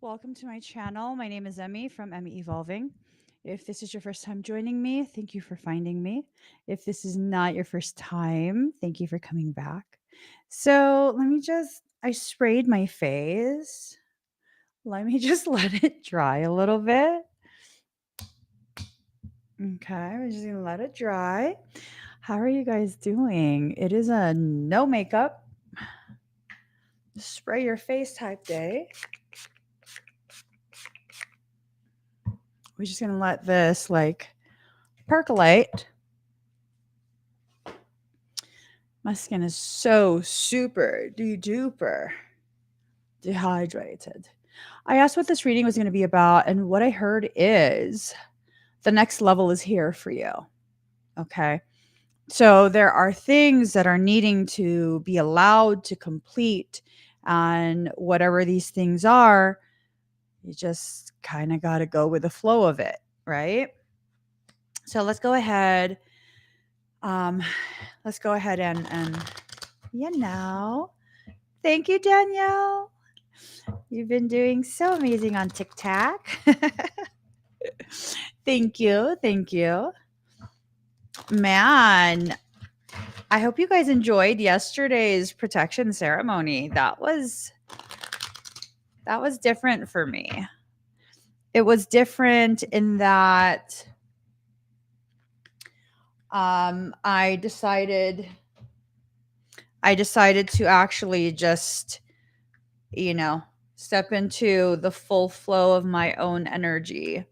Welcome to my channel. My name is Emmy from Emmy Evolving. If this is your first time joining me, thank you for finding me. If this is not your first time, thank you for coming back. So I sprayed my face. Let me just let it dry a little bit. Okay, we're just gonna let it dry. How are you guys doing? It is a no makeup, spray your face type day. We're just gonna let this percolate. My skin is so super duper dehydrated. I asked what this reading was going to be about, and what I heard is the next level is here for you. Okay. So there are things that are needing to be allowed to complete, and whatever these things are, you just kind of got to go with the flow of it, right? So let's go ahead. Let's go ahead and thank you, Danielle. You've been doing so amazing on TikTok. Thank you. Thank you. Man, I hope you guys enjoyed yesterday's protection ceremony. That was different for me. It was different in that I decided to actually just, step into the full flow of my own energy,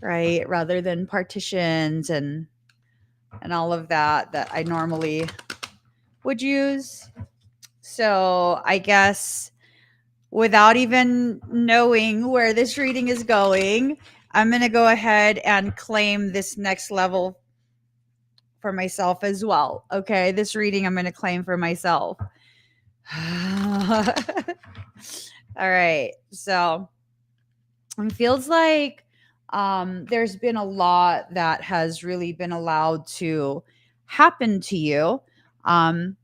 right? Rather than partitions and all of that I normally would use. So I guess without even knowing where this reading is going, I'm going to go ahead and claim this next level for myself as well. Okay, this reading I'm going to claim for myself. All right. So it feels like there's been a lot that has really been allowed to happen to you. Or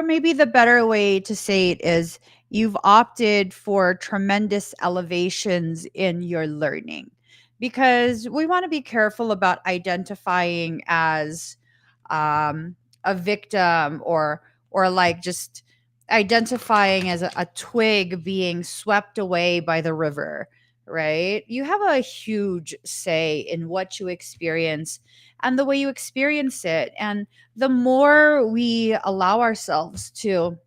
maybe the better way to say it is you've opted for tremendous elevations in your learning, because we want to be careful about identifying as a victim, or like just identifying as a twig being swept away by the river, right? You have a huge say in what you experience and the way you experience it. And the more we allow ourselves to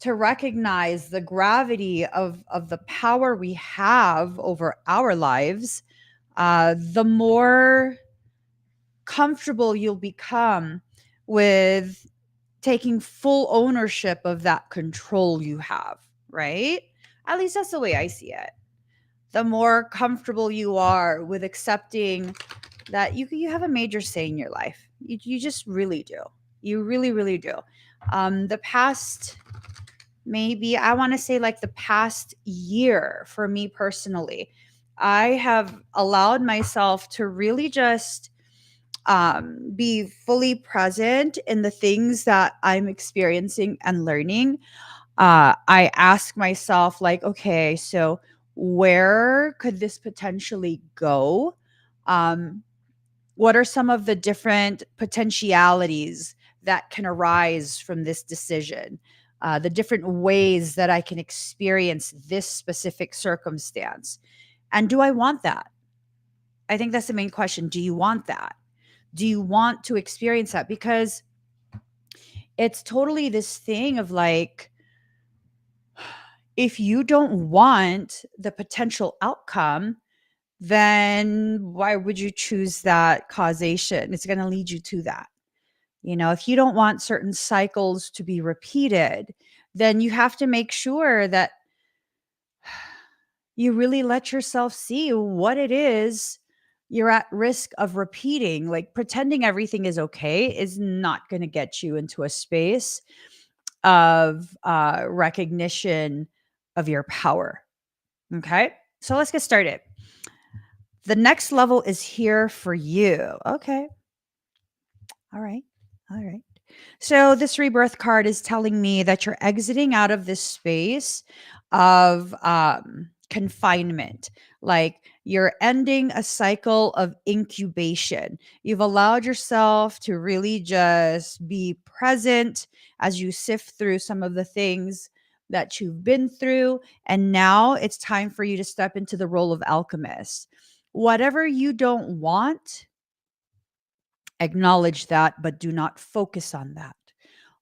recognize the gravity of the power we have over our lives, the more comfortable you'll become with taking full ownership of that control you have, right? At least that's the way I see it. The more comfortable you are with accepting that you have a major say in your life. You just really do. You really, really do. The past, maybe I want to say like the past year for me personally, I have allowed myself to really just be fully present in the things that I'm experiencing and learning. I ask myself, like, okay, so where could this potentially go? What are some of the different potentialities that can arise from this decision? The different ways that I can experience this specific circumstance. And do I want that? I think that's the main question. Do you want that? Do you want to experience that? Because it's totally this thing of like, if you don't want the potential outcome, then why would you choose that causation? It's going to lead you to that. If you don't want certain cycles to be repeated, then you have to make sure that you really let yourself see what it is you're at risk of repeating. Like pretending everything is okay is not going to get you into a space of recognition of your power. Okay. So let's get started. The next level is here for you. Okay. All right. All right. So this rebirth card is telling me that you're exiting out of this space of confinement. Like you're ending a cycle of incubation. You've allowed yourself to really just be present as you sift through some of the things that you've been through. And now it's time for you to step into the role of alchemist. Whatever you don't want, acknowledge that, but do not focus on that.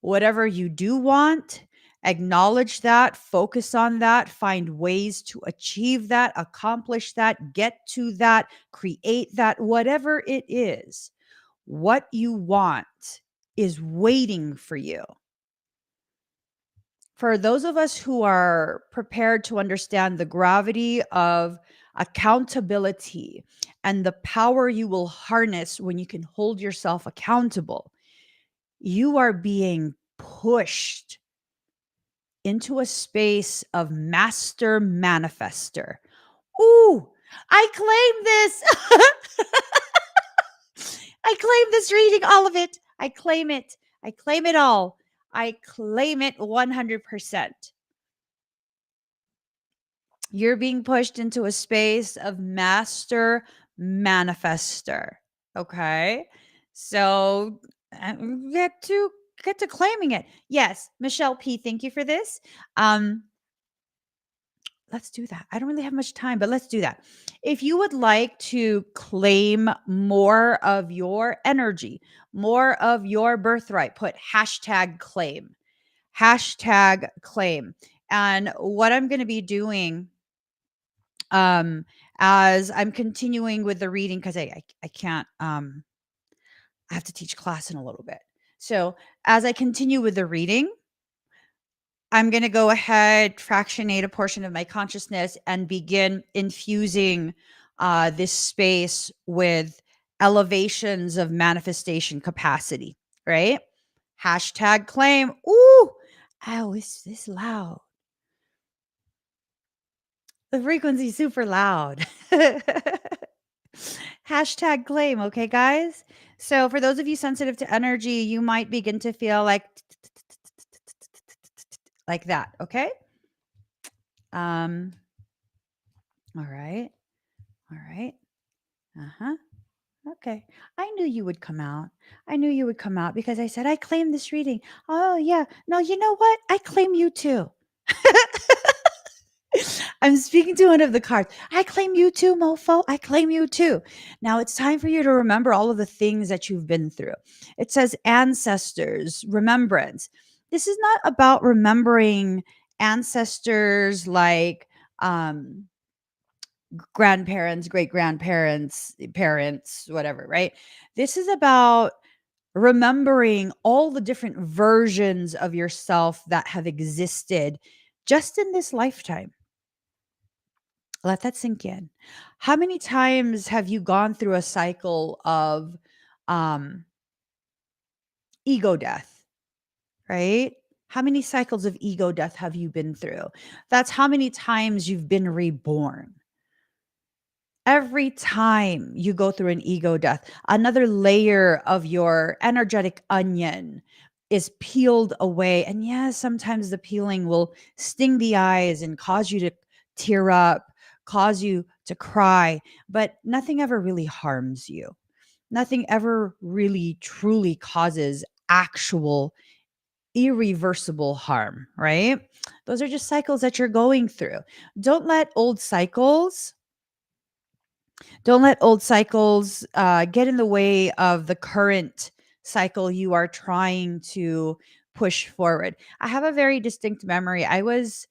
Whatever you do want, acknowledge that, focus on that, find ways to achieve that, accomplish that, get to that, create that, whatever it is. What you want is waiting for you. For those of us who are prepared to understand the gravity of accountability and the power you will harness when you can hold yourself accountable, you are being pushed into a space of master manifester. Ooh, I claim this. I claim this reading, all of it. I claim it. I claim it all. I claim it 100%. You're being pushed into a space of master manifester. Okay. So get to claiming it. Yes, Michelle P, thank you for this. Um, let's do that. I don't really have much time, but let's do that. If you would like to claim more of your energy, more of your birthright, put hashtag claim. Hashtag claim. And what I'm going to be doing um as I'm continuing with the reading, because I can't I have to teach class in a little bit. So as I continue with the reading, I'm going to go ahead, fractionate a portion of my consciousness and begin infusing this space with elevations of manifestation capacity, right? Hashtag claim. Ooh, oh, is this loud? The frequency's super loud. Hashtag claim, okay, guys? So, for those of you sensitive to energy, you might begin to feel like that, okay? Um, all right. All right. Uh-huh. Okay. I knew you would come out. I knew you would come out because I said, I claim this reading. Oh, yeah. No, you know what? I claim you too. I'm speaking to one of the cards. I claim you too, mofo. I claim you too. Now it's time for you to remember all of the things that you've been through. It says ancestors, remembrance. This is not about remembering ancestors like um, grandparents, great grandparents, parents, whatever, right? This is about remembering all the different versions of yourself that have existed just in this lifetime. Let that sink in. How many times have you gone through a cycle of um, ego death, right? How many cycles of ego death have you been through? That's how many times you've been reborn. Every time you go through an ego death, another layer of your energetic onion is peeled away. And yes, sometimes the peeling will sting the eyes and cause you to tear up, cause you to cry, but nothing ever really harms you. Nothing ever really truly causes actual irreversible harm, right? Those are just cycles that you're going through. Don't let old cycles don't let old cycles get in the way of the current cycle you are trying to push forward. I have a very distinct memory. I was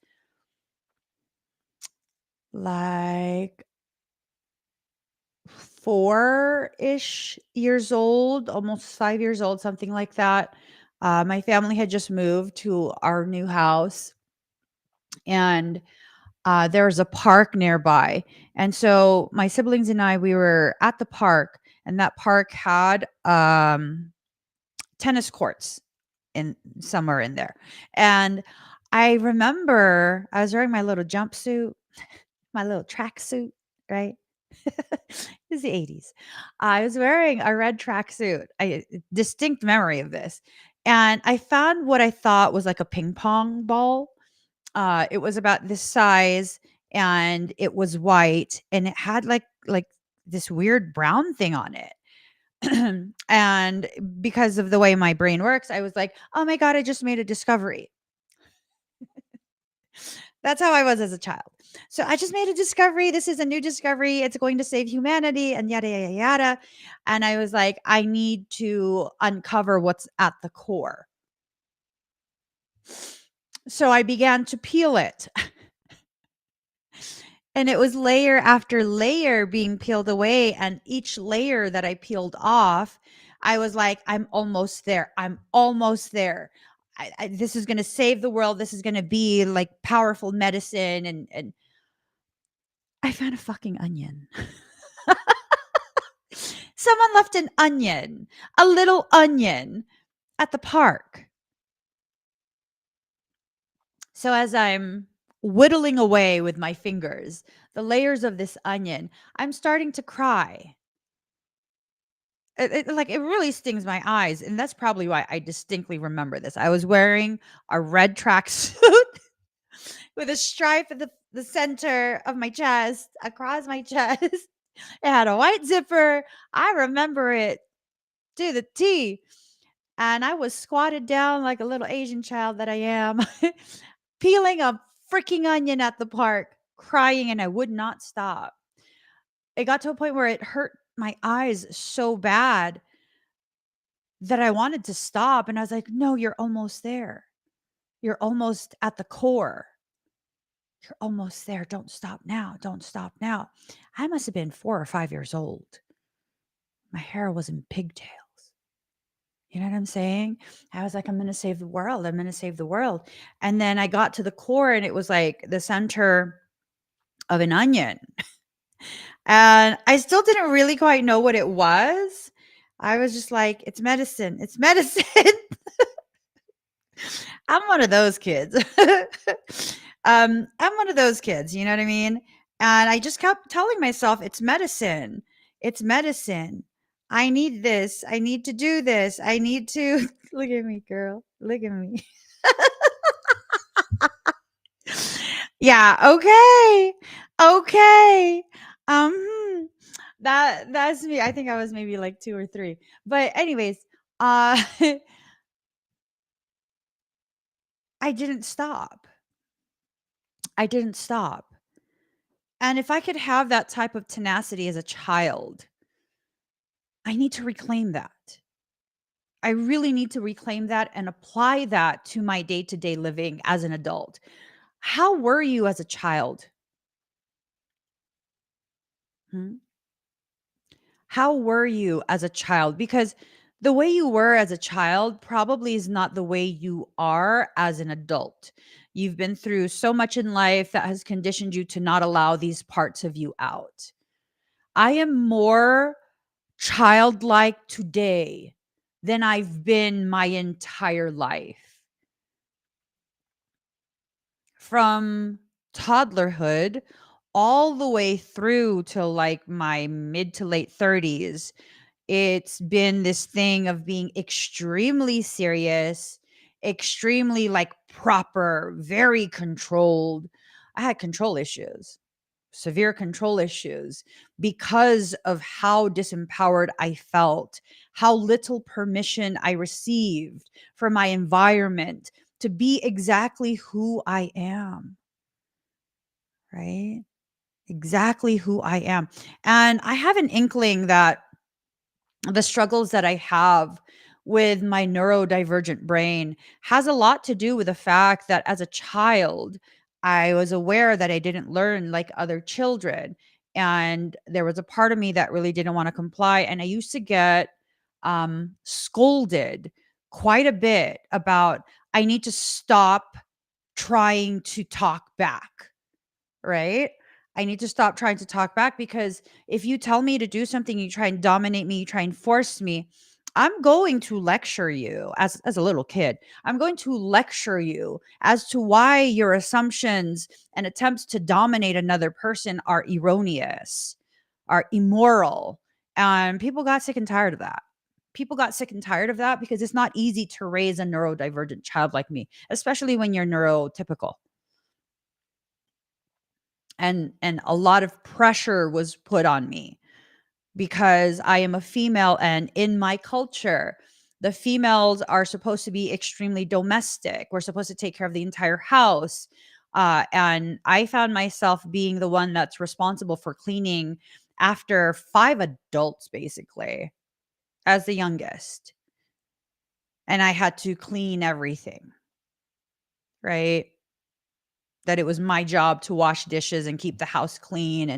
like 4-ish years old, almost 5 years old, something like that. My family had just moved to our new house, and there was a park nearby. And so my siblings and I, we were at the park, and that park had tennis courts in somewhere in there. And I remember I was wearing my little jumpsuit, my little tracksuit, right? It was the 80s. I was wearing a red tracksuit. I distinct memory of this. And I found what I thought was like a ping pong ball. It was about this size and it was white and it had like this weird brown thing on it. And because of the way my brain works, I was like, "Oh my god, I just made a discovery." That's how I was as a child. So I just made a discovery. This is a new discovery. It's going to save humanity and yada yada yada. And I was like, I need to uncover what's at the core. So I began to peel it. And it was layer after layer being peeled away. And each layer that I peeled off, I was like, I'm almost there. I'm almost there. This is going to save the world. This is going to be like powerful medicine. And I found a fucking onion. Someone left an onion, a little onion at the park. So as I'm whittling away with my fingers, the layers of this onion, I'm starting to cry. It really stings my eyes, and that's probably why I distinctly remember this. I was wearing a red tracksuit with a stripe at the center of my chest, across my chest. It had a white zipper. I remember it to the T. And I was squatted down like a little Asian child that I am, peeling a freaking onion at the park, crying, and I would not stop. It got to a point where it hurt my eyes so bad that I wanted to stop. And I was like, no, you're almost there. You're almost at the core. You're almost there. Don't stop now. Don't stop now. I must have been 4 or 5 years old. My hair was in pigtails. You know what I'm saying? I was like, I'm going to save the world. I'm going to save the world. And then I got to the core and it was like the center of an onion. And I still didn't really quite know what it was. I was just like, it's medicine. It's medicine. I'm one of those kids. I'm one of those kids, you know what I mean? And I just kept telling myself, it's medicine. It's medicine. I need this. I need to do this. I need to look at me, girl. Look at me. Yeah, okay. Okay. That's me. I think I was maybe like 2 or 3. But anyways, uh I didn't stop. I didn't stop. And if I could have that type of tenacity as a child, I need to reclaim that. I really need to reclaim that and apply that to my day-to-day living as an adult. How were you as a child? Hmm? How were you as a child? Because the way you were as a child probably is not the way you are as an adult. You've been through so much in life that has conditioned you to not allow these parts of you out. I am more childlike today than I've been my entire life. From toddlerhood all the way through to like my mid to late 30s, it's been this thing of being extremely serious, extremely like proper, very controlled. I had control issues, severe control issues because of how disempowered I felt, how little permission I received from my environment to be exactly who I am, right? Exactly who I am. And I have an inkling that the struggles that I have with my neurodivergent brain has a lot to do with the fact that as a child, I was aware that I didn't learn like other children. And there was a part of me that really didn't want to comply. And I used to get scolded quite a bit about, I need to stop trying to talk back, right? I need to stop trying to talk back because if you tell me to do something, you try and dominate me, you try and force me, I'm going to lecture you as a little kid. I'm going to lecture you as to why your assumptions and attempts to dominate another person are erroneous, are immoral. And people got sick and tired of that. people got sick and tired of that because it's not easy to raise a neurodivergent child like me, especially when you're neurotypical. And a lot of pressure was put on me because I am a female, and in my culture, the females are supposed to be extremely domestic. We're supposed to take care of the entire house. And I found myself being the one that's responsible for cleaning after 5 adults, basically, as the youngest. And I had to clean everything, right? That it was my job to wash dishes and keep the house clean,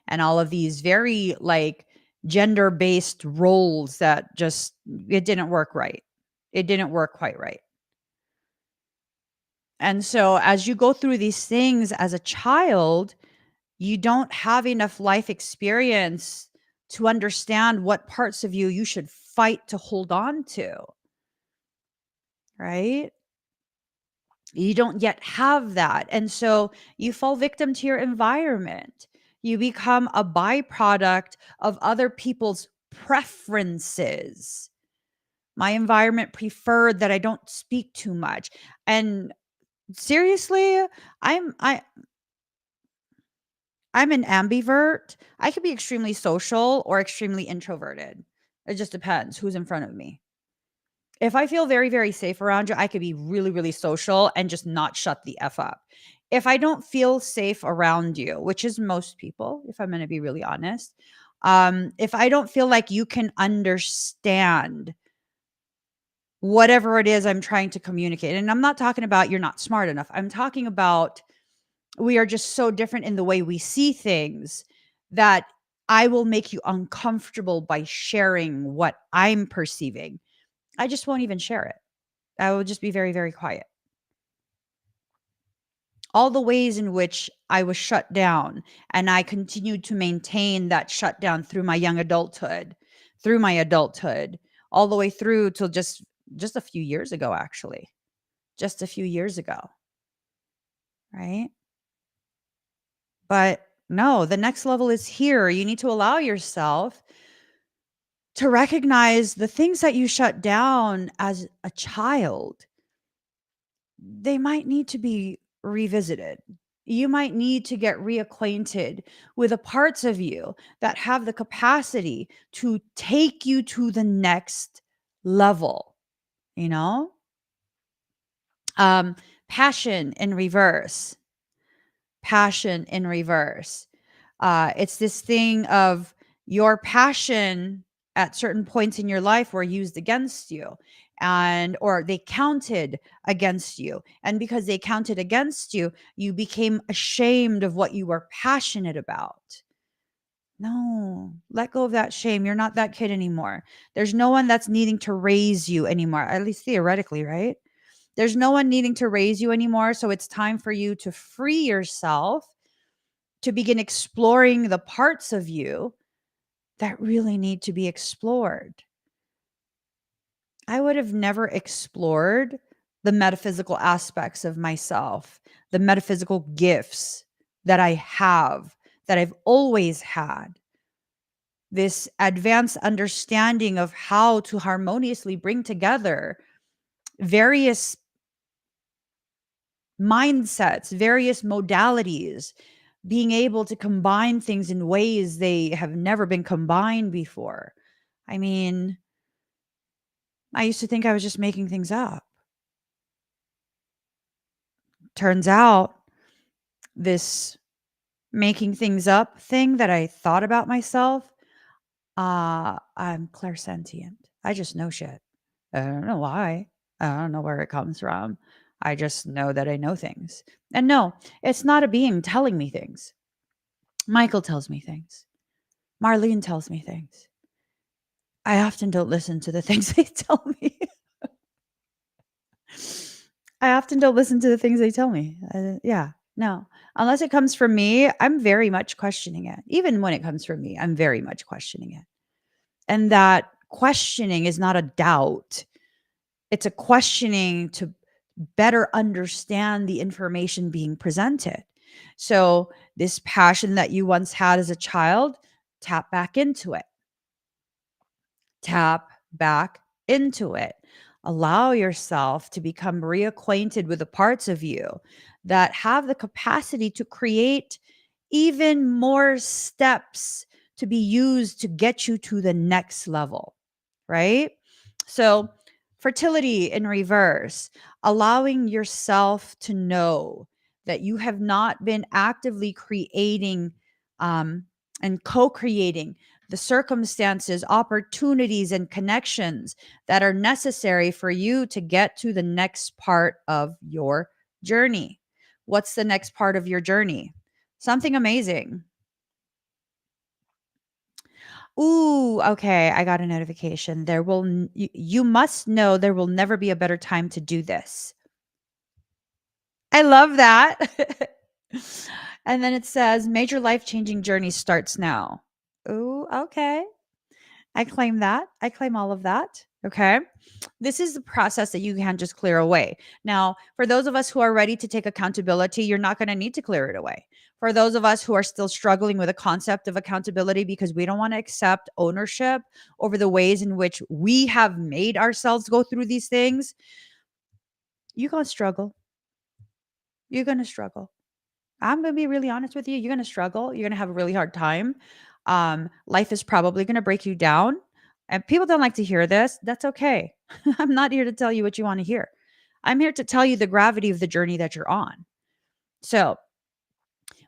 and all of these very like gender-based roles that just it didn't work right. It didn't work quite right. And so as you go through these things as a child, you don't have enough life experience to understand what parts of you should fight to hold on to, right? You don't yet have that. And so you fall victim to your environment. You become a byproduct of other people's preferences. My environment preferred that I don't speak too much. And seriously, I'm I I'm an ambivert. I could be extremely social or extremely introverted. It just depends who's in front of me. If I feel very, very safe around you, I could be really, really social and just not shut the F up. If I don't feel safe around you, which is most people, if I'm going to be really honest, if I don't feel like you can understand whatever it is I'm trying to communicate, and I'm not talking about you're not smart enough, I'm talking about we are just so different in the way we see things that I will make you uncomfortable by sharing what I'm perceiving. I just won't even share it. I will just be very, very quiet. All the ways in which I was shut down, and I continued to maintain that shutdown through my young adulthood, through my adulthood, all the way through till just a few years ago, actually. Just a few years ago, right? But no, the next level is here. You need to allow yourself to recognize the things that you shut down as a child. They might need to be revisited. You might need to get reacquainted with the parts of you that have the capacity to take you to the next level, you know? Um, passion in reverse. Passion in reverse. It's this thing of your passion at certain points in your life were used against you, and or they counted against you, and because they counted against you, you became ashamed of what you were passionate about. No, let go of that shame. You're not that kid anymore. There's no one that's needing to raise you anymore, at least theoretically, right? There's no one needing to raise you anymore, so it's time for you to free yourself to begin exploring the parts of you that really need to be explored. I would have never explored the metaphysical aspects of myself, the metaphysical gifts that I have, that I've always had. This advanced understanding of how to harmoniously bring together various mindsets, various modalities, being able to combine things in ways they have never been combined before. I mean, I used to think I was just making things up. Turns out this making things up thing that I thought about myself, I'm clairsentient. I just know shit. I don't know why. I don't know where it comes from. I just know that I know things. And no, it's not a being telling me things. Michael tells me things. Marlene tells me things. I often don't listen to the things they tell me. I often don't listen to the things they tell me. Yeah, no. Unless it comes from me, I'm very much questioning it. Even when it comes from me, I'm very much questioning it. And that questioning is not a doubt. It's a questioning to better understand the information being presented. So, this passion that you once had as a child, tap back into it. Tap back into it. Allow yourself to become reacquainted with the parts of you that have the capacity to create even more steps to be used to get you to the next level, right? So, fertility in reverse, allowing yourself to know that you have not been actively creating um, and co creating the circumstances, opportunities, and connections that are necessary for you to get to the next part of your journey. What's the next part of your journey? Something amazing. Ooh, okay. I got a notification. You must know there will never be a better time to do this. I love that. And then it says, major life changing journey starts now. Ooh, okay. I claim that. I claim all of that. Okay. This is the process that you can just clear away. Now, for those of us who are ready to take accountability, you're not going to need to clear it away. For those of us who are still struggling with the concept of accountability because we don't want to accept ownership over the ways in which we have made ourselves go through these things, you're going to struggle. You're going to struggle. I'm going to be really honest with you. You're going to struggle. You're going to have a really hard time. Life is probably going to break you down. And people don't like to hear this. That's okay. I'm not here to tell you what you want to hear. I'm here to tell you the gravity of the journey that you're on. So,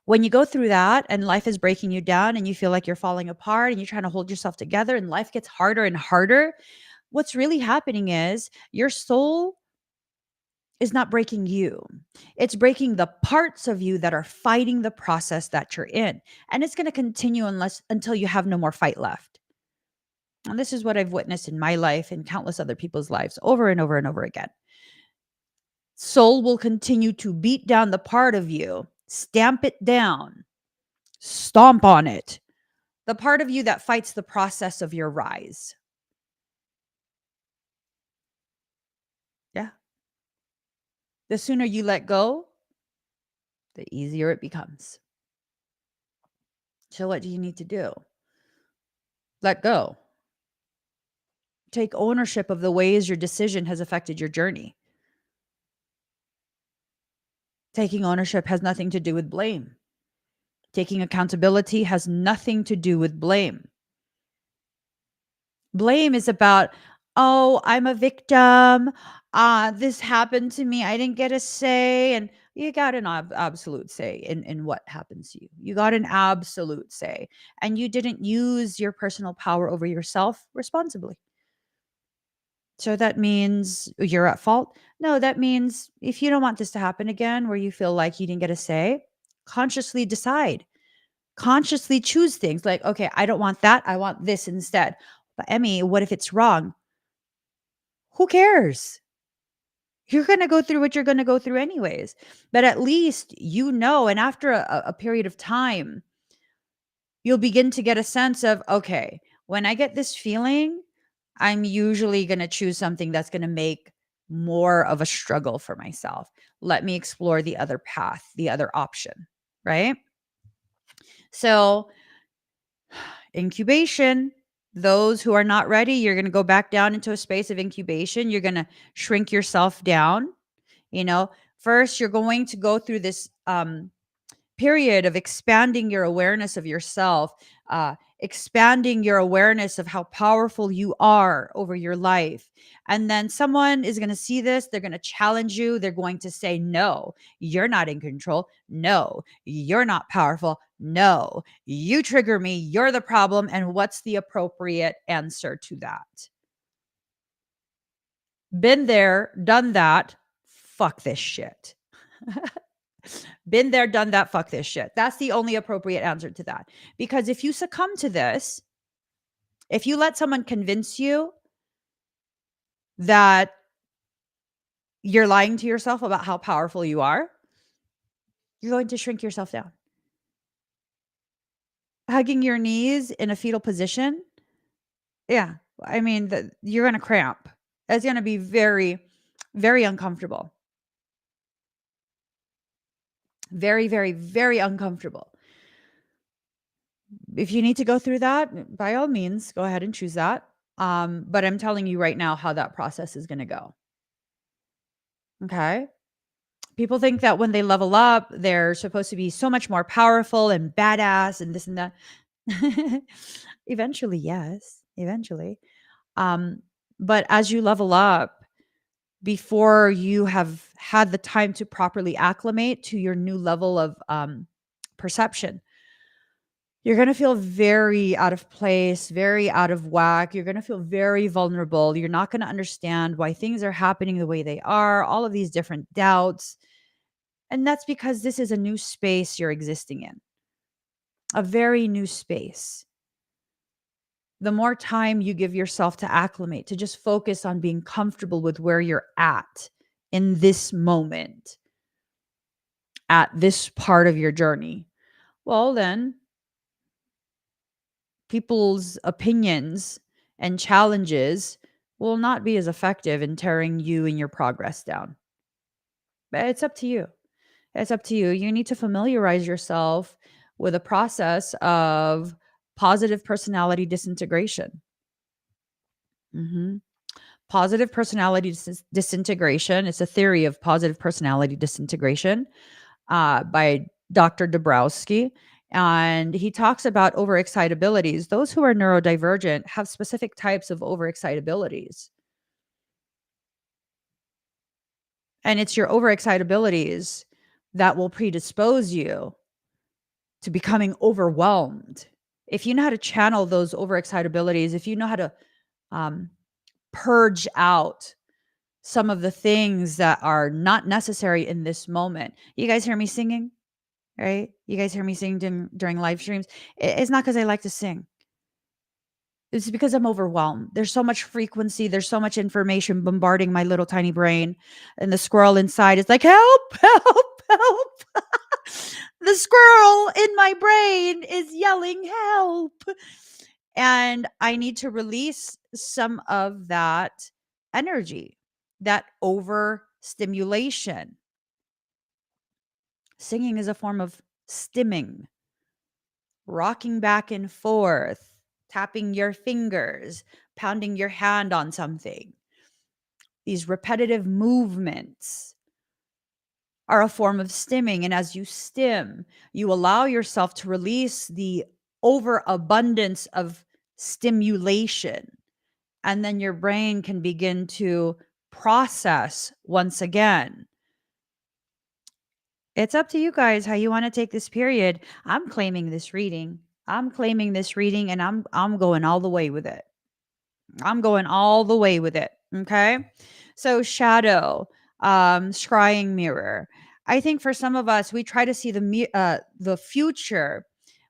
when you go through that and life is breaking you down and you feel like you're falling apart and you're trying to hold yourself together and life gets harder and harder, what's really happening is your soul is not breaking you. It's breaking the parts of you that are fighting the process that you're in. And it's going to continue until you have no more fight left. And this is what I've witnessed in my life and countless other people's lives over and over and over again. Soul will continue to beat down the part of you, stamp it down, stomp on it. The part of you that fights the process of your rise. Yeah. The sooner you let go, the easier it becomes. So, what do you need to do? Let go. Take ownership of the ways your decision has affected your journey. Taking ownership has nothing to do with blame. Taking accountability has nothing to do with blame. Blame is about, oh, I'm a victim. This happened to me. I didn't get a say. And you got an absolute say in what happens to you. You got an absolute say. And you didn't use your personal power over yourself responsibly. So that means you're at fault? No, that means if you don't want this to happen again, where you feel like you didn't get a say, consciously decide, consciously choose things like, okay, I don't want that. I want this instead. But Emmy, what if it's wrong? Who cares? You're going to go through what you're going to go through anyways. But at least you know, and after a period of time, you'll begin to get a sense of, okay, when I get this feeling, I'm usually going to choose something that's going to make more of a struggle for myself. Let me explore the other path, the other option, right? So, incubation, those who are not ready, you're going to go back down into a space of incubation. You're going to shrink yourself down. First, you're going to go through this period of expanding your awareness of yourself, expanding your awareness of how powerful you are over your life. And then someone is going to see this. They're going to challenge you. They're going to say, no, you're not in control. No, you're not powerful. No, you trigger me. You're the problem. And what's the appropriate answer to that? Been there, done that. Fuck this shit. Been there, done that, fuck this shit. That's the only appropriate answer to that. Because if you succumb to this, if you let someone convince you that you're lying to yourself about how powerful you are, you're going to shrink yourself down. Hugging your knees in a fetal position, yeah, I mean, you're going to cramp. It's going to be very, very uncomfortable. Very, very, very uncomfortable. If you need to go through that, by all means, go ahead and choose that. But I'm telling you right now how that process is going to go. Okay. People think that when they level up, they're supposed to be so much more powerful and badass and this and that. Eventually, yes. Eventually. Um, but as you level up, before you have had the time to properly acclimate to your new level of perception, you're going to feel very out of place, very out of whack. You're going to feel very vulnerable. You're not going to understand why things are happening the way they are, all of these different doubts. And that's because this is a new space you're existing in, a very new space. The more time you give yourself to acclimate, to just focus on being comfortable with where you're at in this moment, at this part of your journey, well, then people's opinions and challenges will not be as effective in tearing you and your progress down. But it's up to you. It's up to you. You need to familiarize yourself with a process of positive personality disintegration. Mhm. Positive personality disintegration. It's a theory of positive personality disintegration by Dr. Dabrowski. And he talks about overexcitabilities. Those who are neurodivergent have specific types of overexcitabilities. And it's your overexcitabilities that will predispose you to becoming overwhelmed. If you know how to channel those overexcitabilities, if you know how to um, purge out some of the things that are not necessary in this moment. You guys hear me singing, right? You guys hear me sing during live streams. It's not because I like to sing. It's because I'm overwhelmed. There's so much frequency. There's so much information bombarding my little tiny brain. And the squirrel inside is like, help, help, help. The squirrel in my brain is yelling, help. And I need to release some of that energy, that overstimulation. Singing is a form of stimming, rocking back and forth, tapping your fingers, pounding your hand on something. These repetitive movements are a form of stimming. And as you stim, you allow yourself to release the overabundance of stimulation. And then your brain can begin to process once again. It's up to you guys how you want to take this period. I'm claiming this reading. I'm claiming this reading and I'm going all the way with it. I'm going all the way with it. Okay? So shadow, scrying mirror. I think for some of us we try to see the future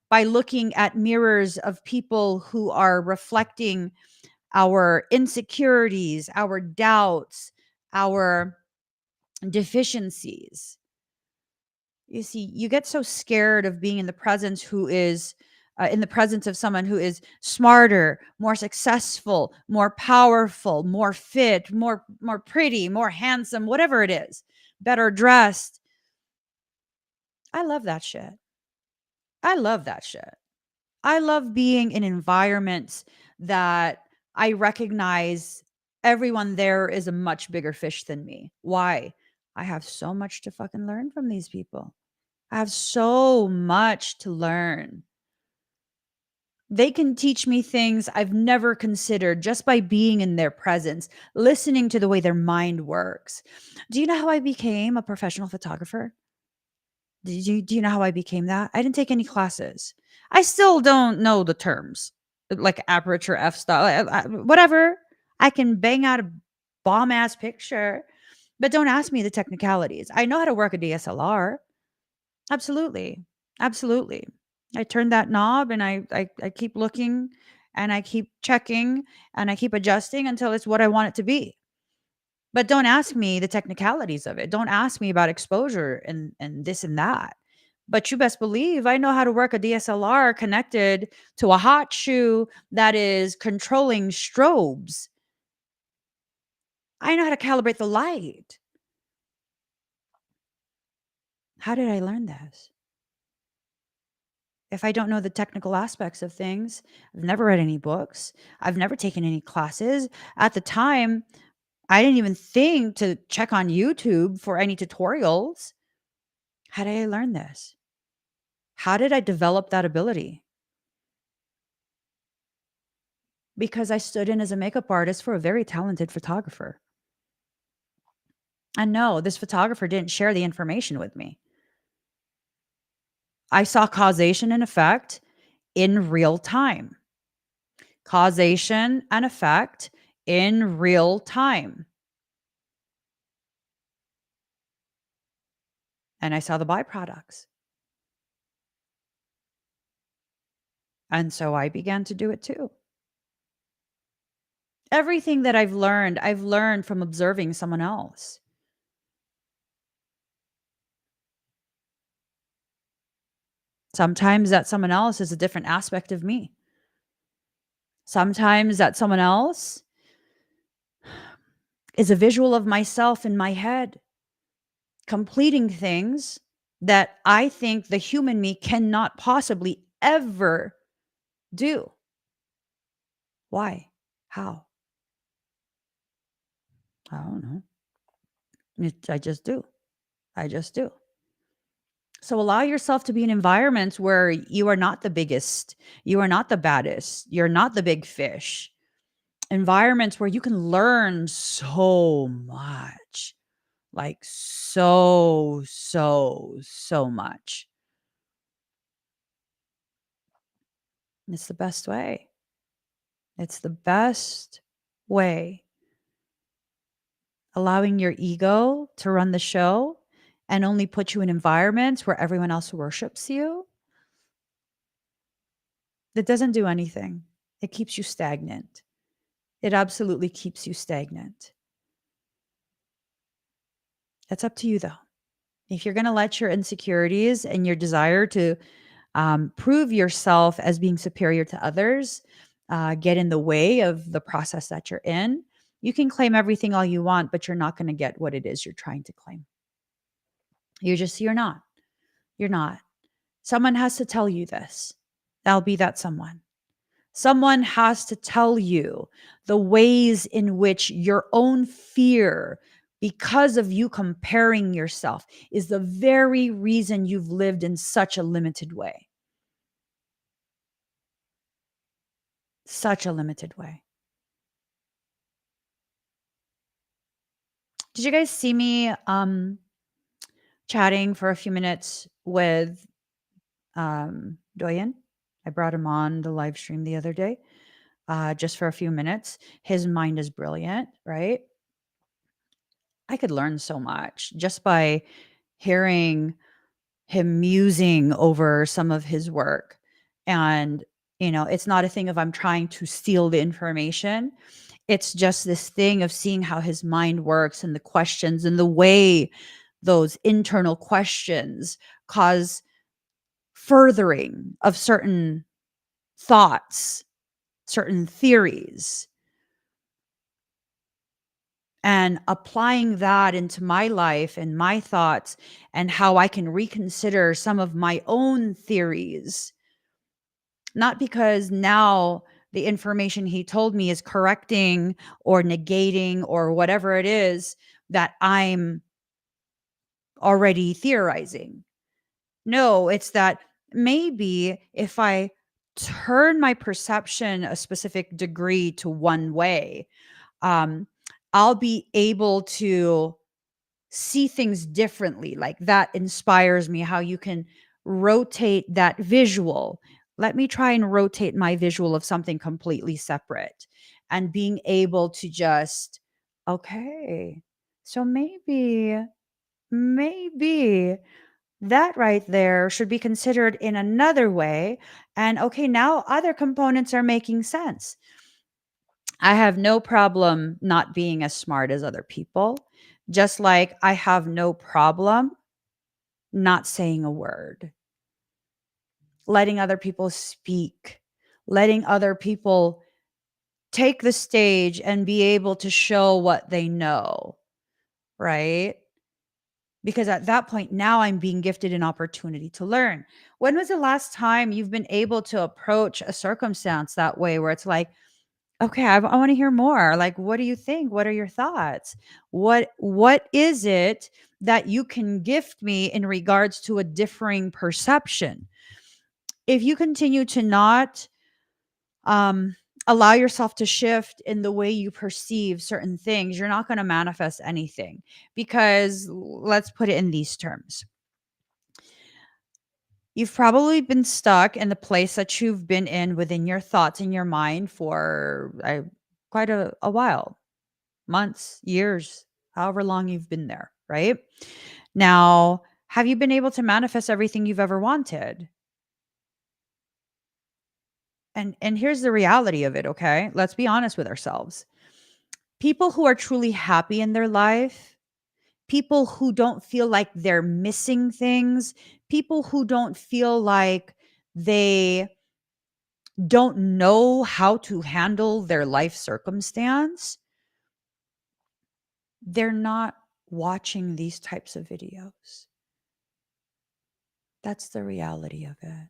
by looking at mirrors of people who are reflecting our insecurities, our doubts, our deficiencies. You see, you get so scared of being in the presence of someone who is smarter, more successful, more powerful, more fit, more pretty, more handsome, whatever it is, better dressed. I love that shit. I love that shit. I love being in environments that I recognize everyone there is a much bigger fish than me. Why? I have so much to fucking learn from these people. I have so much to learn. They can teach me things I've never considered just by being in their presence, listening to the way their mind works. Do you know how I became a professional photographer? Do you know how I became that? I didn't take any classes. I still don't know the terms, like aperture f style, whatever. I can bang out a bomb ass picture, but don't ask me the technicalities. I know how to work a DSLR. Absolutely. Absolutely. I turn that knob and I keep looking and I keep checking and I keep adjusting until it's what I want it to be. But don't ask me the technicalities of it. Don't ask me about exposure and this and that. But you best believe I know how to work a DSLR connected to a hot shoe that is controlling strobes. I know how to calibrate the light. How did I learn this? if I don't know the technical aspects of things. I've never read any books. I've never taken any classes. At the time, I didn't even think to check on YouTube for any tutorials. How did I learn this? How did I develop that ability? Because I stood in as a makeup artist for a very talented photographer. And no, this photographer didn't share the information with me. I saw causation and effect in real time. Causation and effect in real time. And I saw the byproducts. And so I began to do it too. Everything that I've learned from observing someone else. Sometimes that someone else is a different aspect of me. Sometimes that someone else is a visual of myself in my head, completing things that I think the human me cannot possibly ever do. Why? How? I don't know. I just do. I just do. So allow yourself to be in environments where you are not the biggest, you are not the baddest, you're not the big fish. Environments where you can learn so much, like so much. It's the best way. It's the best way. Allowing your ego to run the show and only put you in environments where everyone else worships you, that doesn't do anything. It keeps you stagnant. It absolutely keeps you stagnant. It's up to you, though. If you're going to let your insecurities and your desire to prove yourself as being superior to others get in the way of the process that you're in, you can claim everything all you want, but you're not going to get what it is you're trying to claim. You're not. You're not. Someone has to tell you this. I'll be that someone. Someone has to tell you the ways in which your own fear, because of you comparing yourself, is the very reason you've lived in such a limited way. Such a limited way. Did you guys see me chatting for a few minutes with Doyen? I brought him on the live stream the other day. Just for a few minutes. His mind is brilliant, right? I could learn so much just by hearing him musing over some of his work. And, it's not a thing of I'm trying to steal the information. It's just this thing of seeing how his mind works and the questions and the way those internal questions cause furthering of certain thoughts, certain theories, and applying that into my life and my thoughts and how I can reconsider some of my own theories. Not because now the information he told me is correcting or negating or whatever it is that I'm already theorizing. No, it's that maybe if I turn my perception a specific degree to one way, um, I'll be able to see things differently. Like that inspires me how you can rotate that visual. Let me try and rotate my visual of something completely separate and being able to just, okay, so maybe that right there should be considered in another way. And okay, now other components are making sense. I have no problem not being as smart as other people, just like I have no problem not saying a word, letting other people speak, letting other people take the stage and be able to show what they know, right? because at that point, now I'm being gifted an opportunity to learn. When was the last time you've been able to approach a circumstance that way where it's like, okay, I want to hear more. Like, what do you think? What are your thoughts? What is it that you can gift me in regards to a differing perception? If you continue to not um allow yourself to shift in the way you perceive certain things, you're not going to manifest anything. Because let's put it in these terms. You've probably been stuck in the place that you've been in within your thoughts and your mind for quite a while, months, years, however long you've been there, right? Now, have you been able to manifest everything you've ever wanted? And here's the reality of it, okay? Let's be honest with ourselves. People who are truly happy in their life, people who don't feel like they're missing things, people who don't feel like they don't know how to handle their life circumstance, they're not watching these types of videos. That's the reality of it.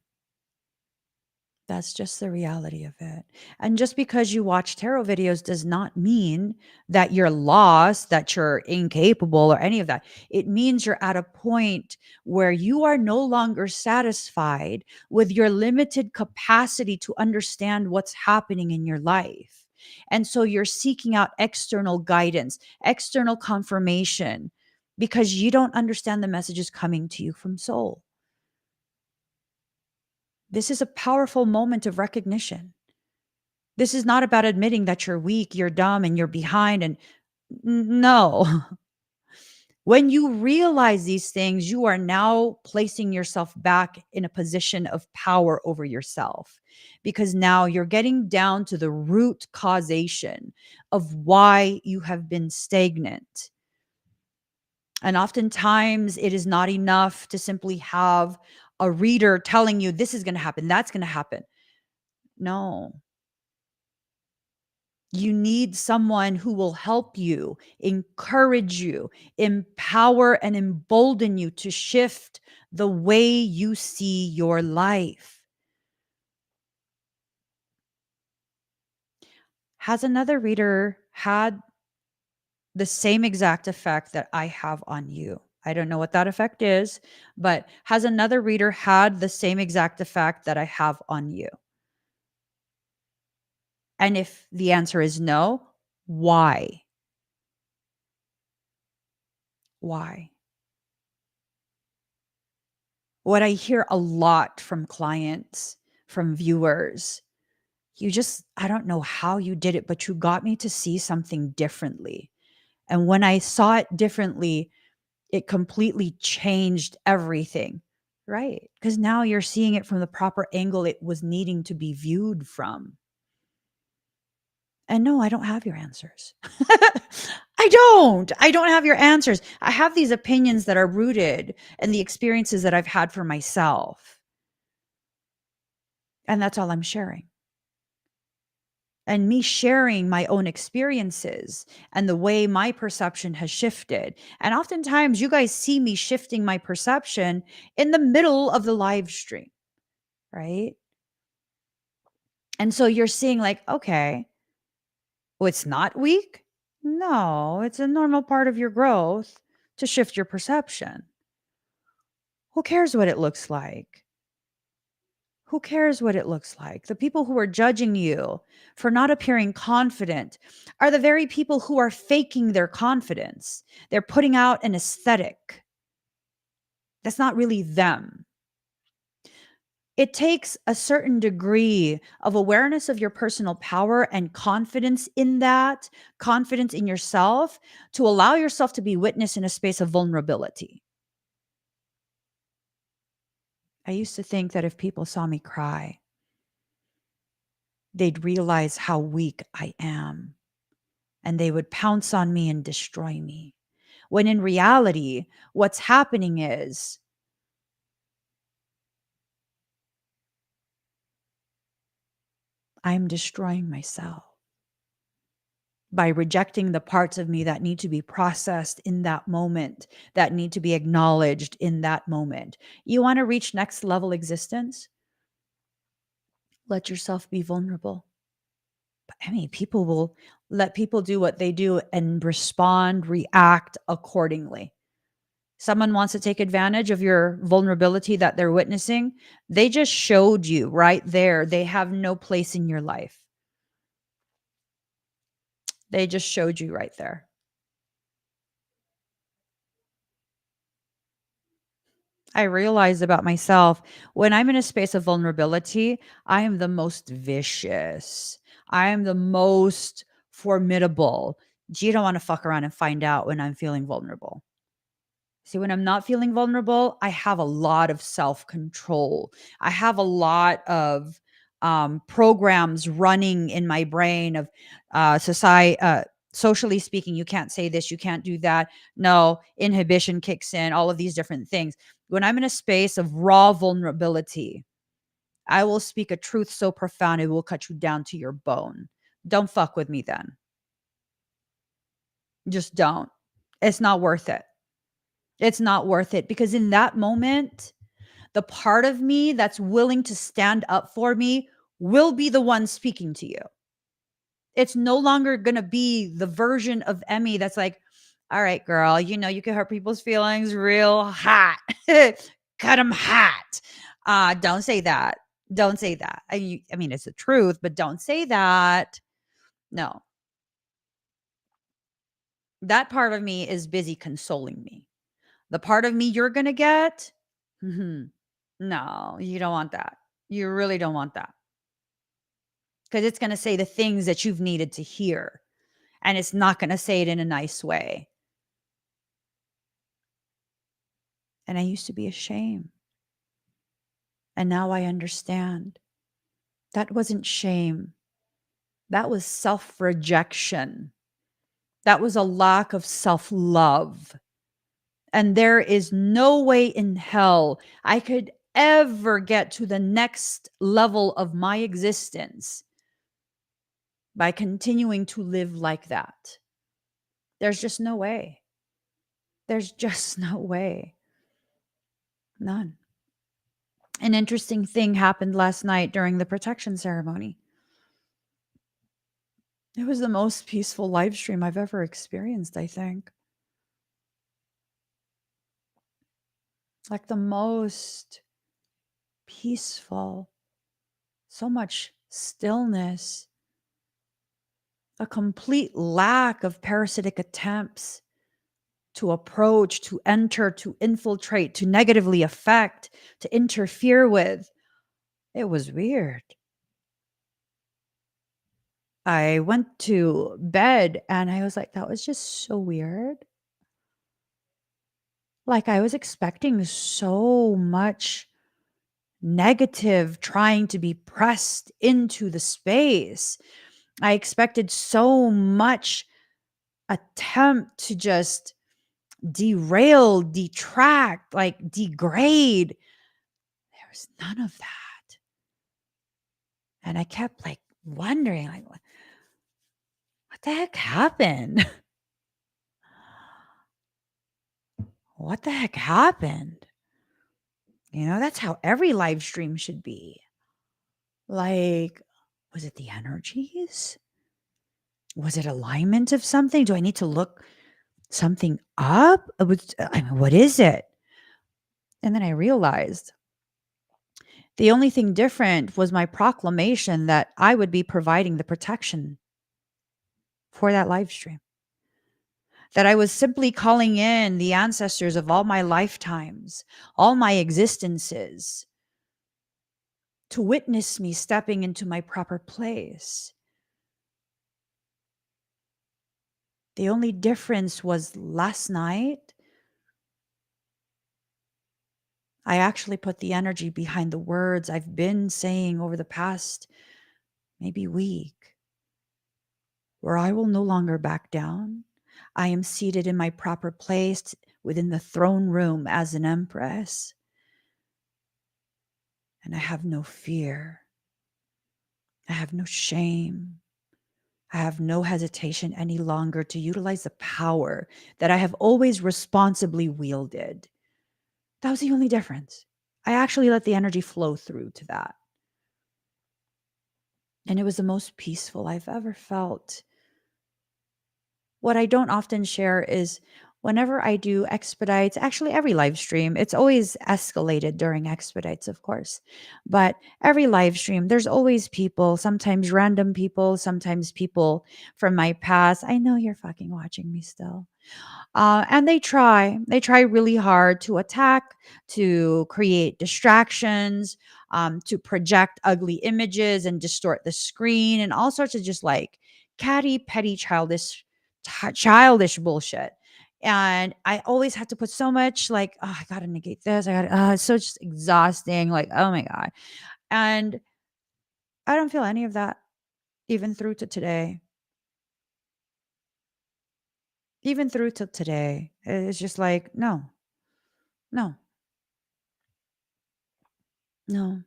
That's just the reality of it. And just because you watch tarot videos does not mean that you're lost, that you're incapable, or any of that. It means you're at a point where you are no longer satisfied with your limited capacity to understand what's happening in your life. And so you're seeking out external guidance, external confirmation, because you don't understand the messages coming to you from soul. This is a powerful moment of recognition. This is not about admitting that you're weak, you're dumb, and you're behind. And no, when you realize these things, you are now placing yourself back in a position of power over yourself, because now you're getting down to the root causation of why you have been stagnant. And oftentimes, it is not enough to simply have a reader telling you this is going to happen, that's going to happen. No, you need someone who will help you, encourage you, empower and embolden you to shift the way you see your life. Has another reader had the same exact effect that I have on you? I don't know what that effect is, but has another reader had the same exact effect that I have on you? And if the answer is no, why? Why? What I hear a lot from clients, from viewers, I don't know how you did it, but you got me to see something differently. And when I saw it differently, it completely changed everything. Right. Because now you're seeing it from the proper angle it was needing to be viewed from. And no, I don't have your answers. I don't. I don't have your answers. I have these opinions that are rooted in the experiences that I've had for myself. And that's all I'm sharing. And me sharing my own experiences and the way my perception has shifted. And oftentimes, you guys see me shifting my perception in the middle of the live stream, right? And so you're seeing, like, okay, well, it's not weak. No, it's a normal part of your growth to shift your perception. Who cares what it looks like? Who cares what it looks like? The people who are judging you for not appearing confident are the very people who are faking their confidence. They're putting out an aesthetic. That's not really them. It takes a certain degree of awareness of your personal power and confidence in that, confidence in yourself, to allow yourself to be witness in a space of vulnerability. I used to think that if people saw me cry, they'd realize how weak I am and they would pounce on me and destroy me. When in reality, what's happening is I'm destroying myself. by rejecting the parts of me that need to be processed in that moment, that need to be acknowledged in that moment. You want to reach next level existence? Let yourself be vulnerable. But I mean, people will let people do what they do and respond, react accordingly. Someone wants to take advantage of your vulnerability that they're witnessing. They just showed you right there. They have no place in your life. They just showed you right there. I realized about myself when I'm in a space of vulnerability, I am the most vicious. I am the most formidable. You don't want to fuck around and find out when I'm feeling vulnerable. See, when I'm not feeling vulnerable, I have a lot of self control. I have a lot of programs running in my brain of socially speaking, you can't say this, you can't do that. No, inhibition kicks in, all of these different things. When I'm in a space of raw vulnerability, I will speak a truth so profound it will cut you down to your bone. Don't fuck with me then. Just don't. It's not worth it. It's not worth it because in that moment, the part of me that's willing to stand up for me will be the one speaking to you. It's no longer going to be the version of Emmy that's like, all right, girl, you can hurt people's feelings real hot. Cut them hot. Don't say that. Don't say that. I mean, it's the truth, but don't say that. No, that part of me is busy consoling me. The part of me you're going to get, no, you don't want that. You really don't want that. Because it's going to say the things that you've needed to hear. And it's not going to say it in a nice way. And I used to be ashamed. And now I understand. That wasn't shame. That was self rejection. That was a lack of self love. And there is no way in hell I could ever get to the next level of my existence by continuing to live like that. There's just no way. There's just no way. None. An interesting thing happened last night during the protection ceremony. It was the most peaceful live stream I've ever experienced, I think. Like the most peaceful, so much stillness, a complete lack of parasitic attempts to approach, to enter, to infiltrate, to negatively affect, to interfere with. It was weird. I went to bed and I was like, that was just so weird. Like I was expecting so much negative trying to be pressed into the space. I expected so much attempt to just derail, detract, like degrade. There was none of that. And I kept like wondering, like, what the heck happened? What the heck happened? That's how every live stream should be. Like, was it the energies? Was it alignment of something? Do I need to look something up? What is it? And then I realized the only thing different was my proclamation that I would be providing the protection for that live stream. That I was simply calling in the ancestors of all my lifetimes, all my existences, to witness me stepping into my proper place. The only difference was last night, I actually put the energy behind the words I've been saying over the past maybe week, where I will no longer back down. I am seated in my proper place within the throne room as an empress. And I have no fear. I have no shame. I have no hesitation any longer to utilize the power that I have always responsibly wielded. That was the only difference. I actually let the energy flow through to that. And it was the most peaceful I've ever felt. What I don't often share is whenever I do expedites, actually every live stream, it's always escalated during expedites, of course. But every live stream, there's always people, sometimes random people, sometimes people from my past. I know you're fucking watching me still. And they try really hard to attack, to create distractions, to project ugly images and distort the screen and all sorts of just like catty, petty, childish bullshit. And I always have to put so much like, oh, I gotta negate this. It's so just exhausting. Like, oh my God. And I don't feel any of that even through to today. Even through to today. It's just like, no, no, no.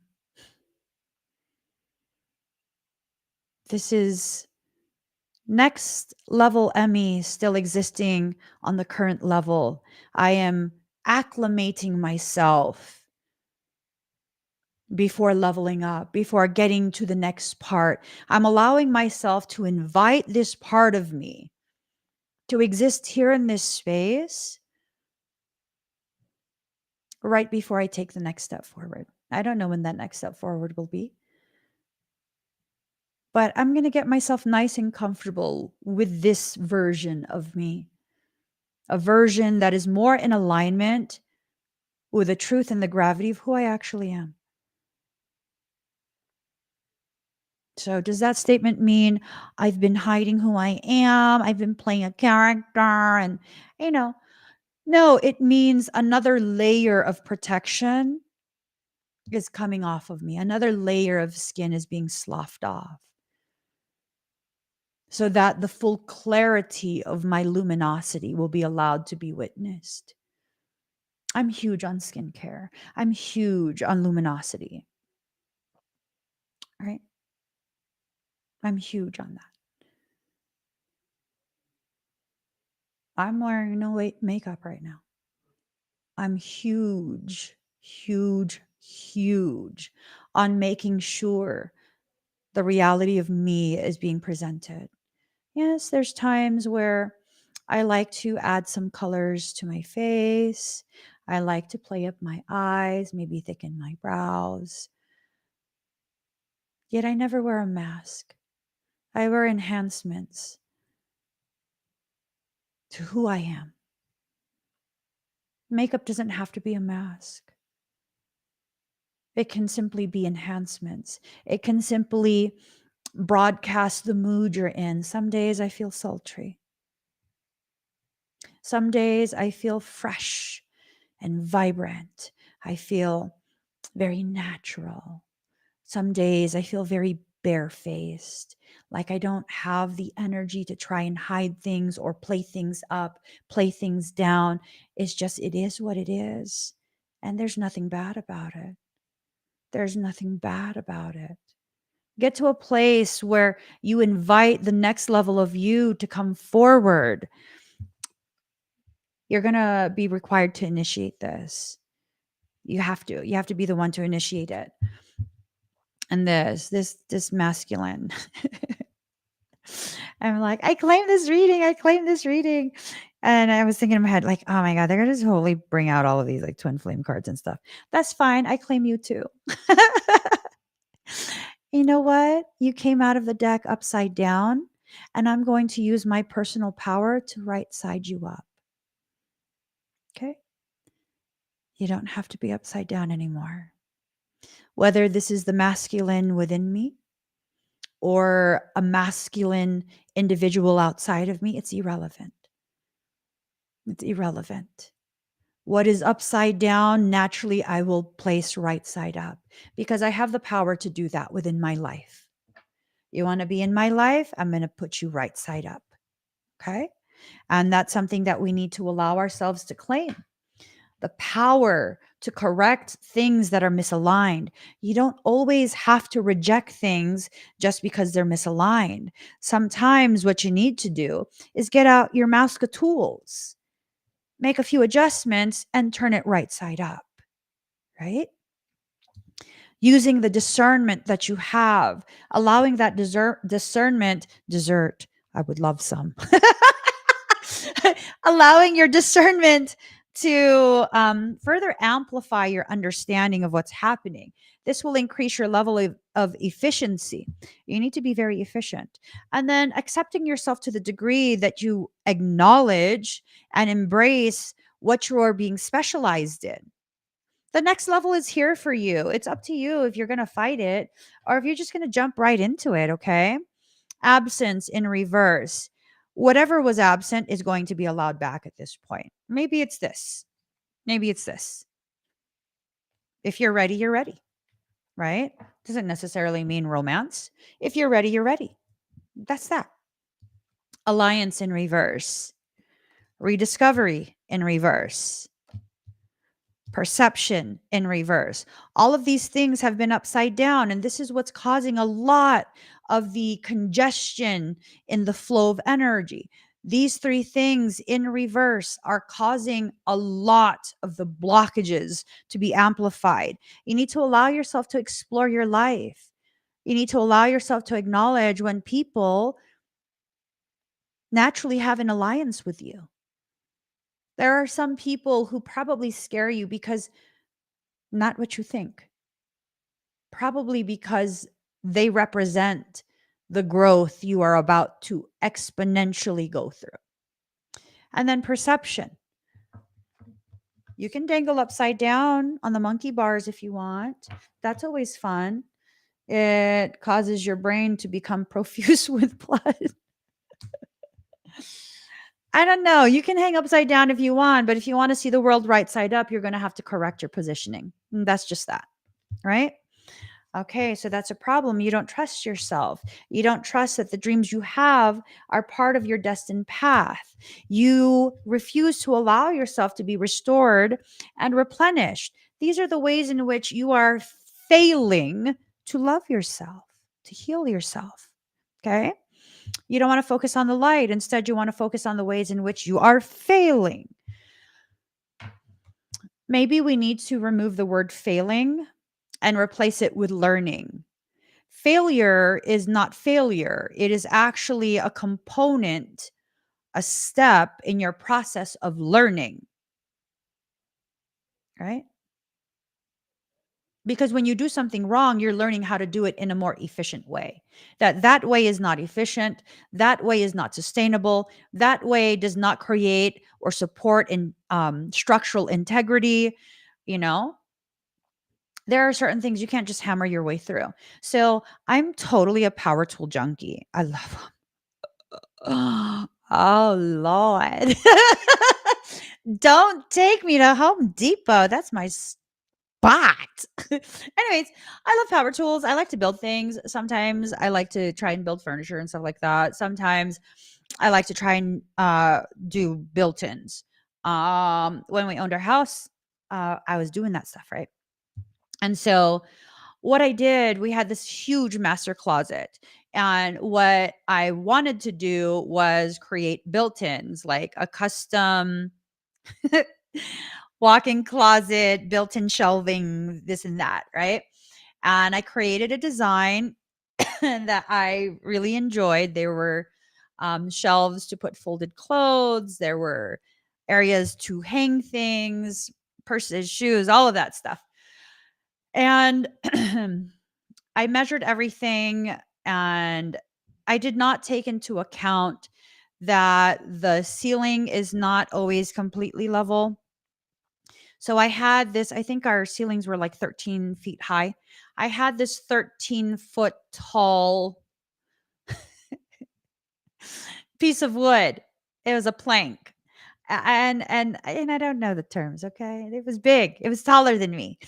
This is next level Emmy still existing on the current level. I am acclimating myself before leveling up, before getting to the next part. I'm allowing myself to invite this part of me to exist here in this space right before I take the next step forward. I don't know when that next step forward will be, but I'm going to get myself nice and comfortable with this version of me, a version that is more in alignment with the truth and the gravity of who I actually am. So, does that statement mean I've been hiding who I am? I've been playing a character and, you know, no, it means another layer of protection is coming off of me. Another layer of skin is being sloughed off so that the full clarity of my luminosity will be allowed to be witnessed. I'm huge on skincare. I'm huge on luminosity. Right? I'm huge on that. I'm wearing no makeup right now. I'm huge, huge, huge on making sure the reality of me is being presented. Yes, there's times where I like to add some colors to my face. I like to play up my eyes, maybe thicken my brows. Yet I never wear a mask. I wear enhancements to who I am. Makeup doesn't have to be a mask. It can simply be enhancements. It can simply broadcast the mood you're in. Some days I feel sultry. Some days I feel fresh and vibrant. I feel very natural. Some days I feel very barefaced, like I don't have the energy to try and hide things or play things up, play things down. It's just, it is what it is. And there's nothing bad about it. There's nothing bad about it. Get to a place where you invite the next level of you to come forward. You're going to be required to initiate this. You have to. You have to be the one to initiate it. And this masculine. I'm like, I claim this reading. I claim this reading. And I was thinking in my head, like, oh my God, they're going to totally bring out all of these like twin flame cards and stuff. That's fine. I claim you too. You know what? You came out of the deck upside down, and I'm going to use my personal power to right side you up. Okay? You don't have to be upside down anymore. Whether this is the masculine within me or a masculine individual outside of me, it's irrelevant. It's irrelevant. What is upside down, naturally, I will place right side up because I have the power to do that within my life. You want to be in my life? I'm going to put you right side up. Okay. And that's something that we need to allow ourselves to claim the power to correct things that are misaligned. You don't always have to reject things just because they're misaligned. Sometimes what you need to do is get out your mouse tools, make a few adjustments, and turn it right side up, right? Using the discernment that you have, allowing that dessert. I would love some. Allowing your discernment to further amplify your understanding of what's happening. This will increase your level of efficiency. You need to be very efficient. And then accepting yourself to the degree that you acknowledge and embrace what you are being specialized in. The next level is here for you. It's up to you if you're going to fight it or if you're just going to jump right into it, okay? Absence in reverse. Whatever was absent is going to be allowed back at this point. Maybe it's this. Maybe it's this. If you're ready, right? Doesn't necessarily mean romance. If you're ready, you're ready. That's that. Alliance in reverse. Rediscovery in reverse. Perception in reverse. All of these things have been upside down, and this is what's causing a lot of the congestion in the flow of energy. These three things in reverse are causing a lot of the blockages to be amplified. You need to allow yourself to explore your life. You need to allow yourself to acknowledge when people naturally have an alliance with you. There are some people who probably scare you because not what you think. Probably because they represent the growth you are about to exponentially go through. And then perception. You can dangle upside down on the monkey bars if you want. That's always fun. It causes your brain to become profuse with blood. I don't know. You can hang upside down if you want, but if you want to see the world right side up, you're going to have to correct your positioning. And that's just that, right? Okay, so that's a problem. You don't trust yourself. You don't trust that the dreams you have are part of your destined path. You refuse to allow yourself to be restored and replenished. These are the ways in which you are failing to love yourself, to heal yourself. Okay? You don't want to focus on the light. Instead, you want to focus on the ways in which you are failing. Maybe we need to remove the word failing and replace it with learning. Failure is not failure. It is actually a component, a step in your process of learning, right? Because when you do something wrong, you're learning how to do it in a more efficient way. That way is not efficient. That way is not sustainable. That way does not create or support in structural integrity. You know, there are certain things you can't just hammer your way through. So I'm totally a power tool junkie. I love them. Oh Lord. Don't take me to Home Depot. That's my spot. Anyways, I love power tools. I like to build things. Sometimes I like to try and build furniture and stuff like that. Sometimes I like to try and do built-ins. When we owned our house, I was doing that stuff, right? And so what I did, we had this huge master closet. And what I wanted to do was create built-ins, like a custom walk-in closet, built-in shelving, this and that, right? And I created a design that I really enjoyed. There were shelves to put folded clothes. There were areas to hang things, purses, shoes, all of that stuff. And I measured everything, and I did not take into account that the ceiling is not always completely level. So I had this, I think our ceilings were like 13 feet high. I had this 13-foot tall piece of wood. It was a plank. And I don't know the terms, okay? It was big. It was taller than me.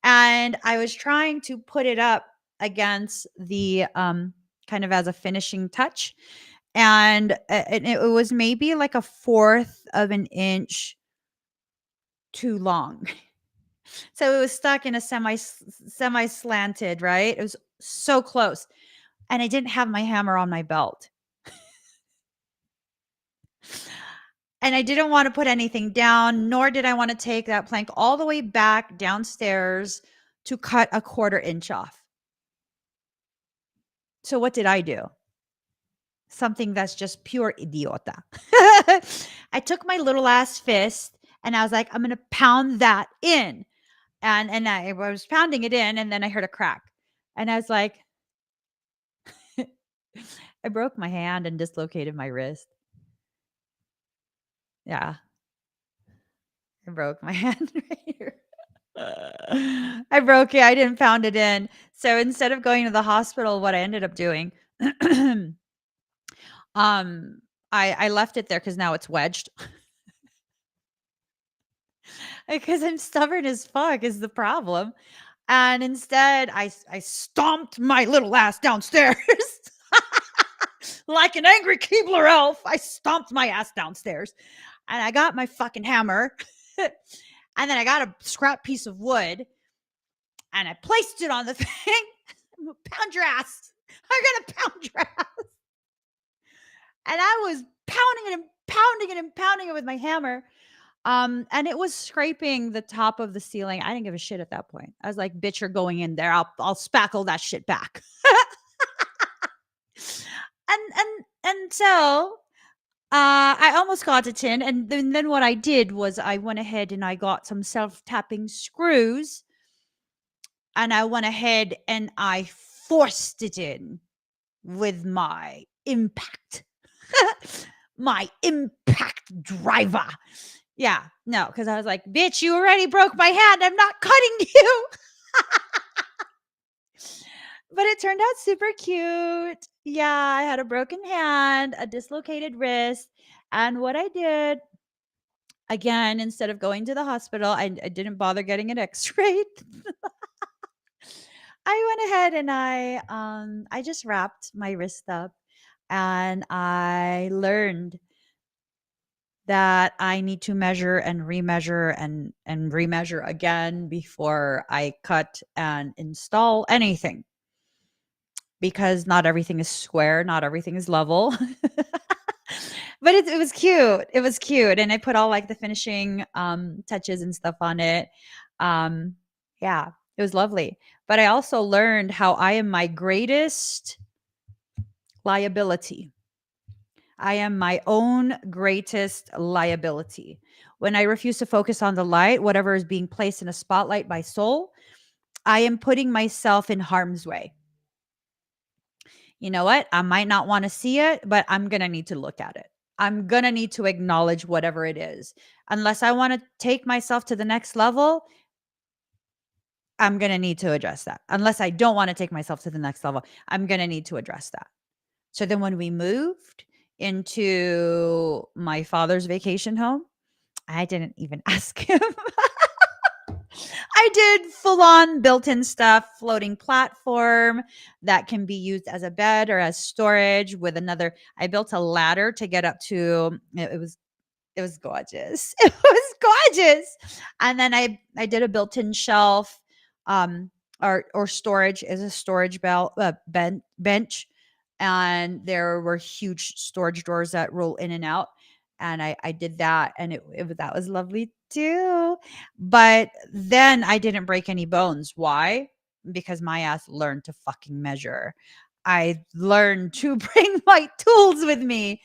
And I was trying to put it up against the kind of as a finishing touch. And it was maybe like a fourth of an inch too long. So it was stuck in a semi slanted, right? It was so close. And I didn't have my hammer on my belt. And I didn't want to put anything down, nor did I want to take that plank all the way back downstairs to cut a 1/4 inch off. So what did I do? Something that's just pure idiota. I took my little ass fist and I was like, I'm gonna pound that in. And I was pounding it in, and then I heard a crack. And I was like, I broke my hand and dislocated my wrist. Yeah, I broke my hand right here. I broke it. I didn't pound it in. So instead of going to the hospital, what I ended up doing, um, I left it there because now it's wedged. Because I'm stubborn as fuck is the problem. And instead, I stomped my little ass downstairs. Like an angry Keebler elf, I stomped my ass downstairs. And I got my fucking hammer. And then I got a scrap piece of wood. And I placed it on the thing. Pound your ass. I'm going to pound your ass. And I was pounding it and pounding it and pounding it with my hammer. And it was scraping the top of the ceiling. I didn't give a shit at that point. I was like, bitch, you're going in there. I'll spackle that shit back. And so I almost got it in. And then what I did was I went ahead and I got some self-tapping screws. And I went ahead and I forced it in with my impact. My impact driver. Yeah, no, because I was like, bitch, you already broke my hand. I'm not cutting you. But it turned out super cute. Yeah, I had a broken hand, a dislocated wrist. And what I did, again, instead of going to the hospital, I didn't bother getting it x-rayed. I went ahead and I just wrapped my wrist up and I learned that I need to measure and remeasure and remeasure again before I cut and install anything. Because not everything is square, not everything is level. But it was cute. It was cute. And I put all like the finishing touches and stuff on it. Yeah, it was lovely. But I also learned how I am my greatest liability. I am my own greatest liability. When I refuse to focus on the light, whatever is being placed in a spotlight by soul, I am putting myself in harm's way. You know what? I might not want to see it, but I'm going to need to look at it. I'm going to need to acknowledge whatever it is. Unless I want to take myself to the next level, I'm going to need to address that. Unless I don't want to take myself to the next level, I'm going to need to address that. So then when we moved into my father's vacation home, I didn't even ask him. I did full on built in stuff, floating platform that can be used as a bed or as storage with another. I built a ladder to get up to it was gorgeous. It was gorgeous. And then I did a built in shelf or storage is a storage bench. And there were huge storage drawers that roll in and out. And I did that, and that was lovely too. But then I didn't break any bones. Why? Because my ass learned to fucking measure. I learned to bring my tools with me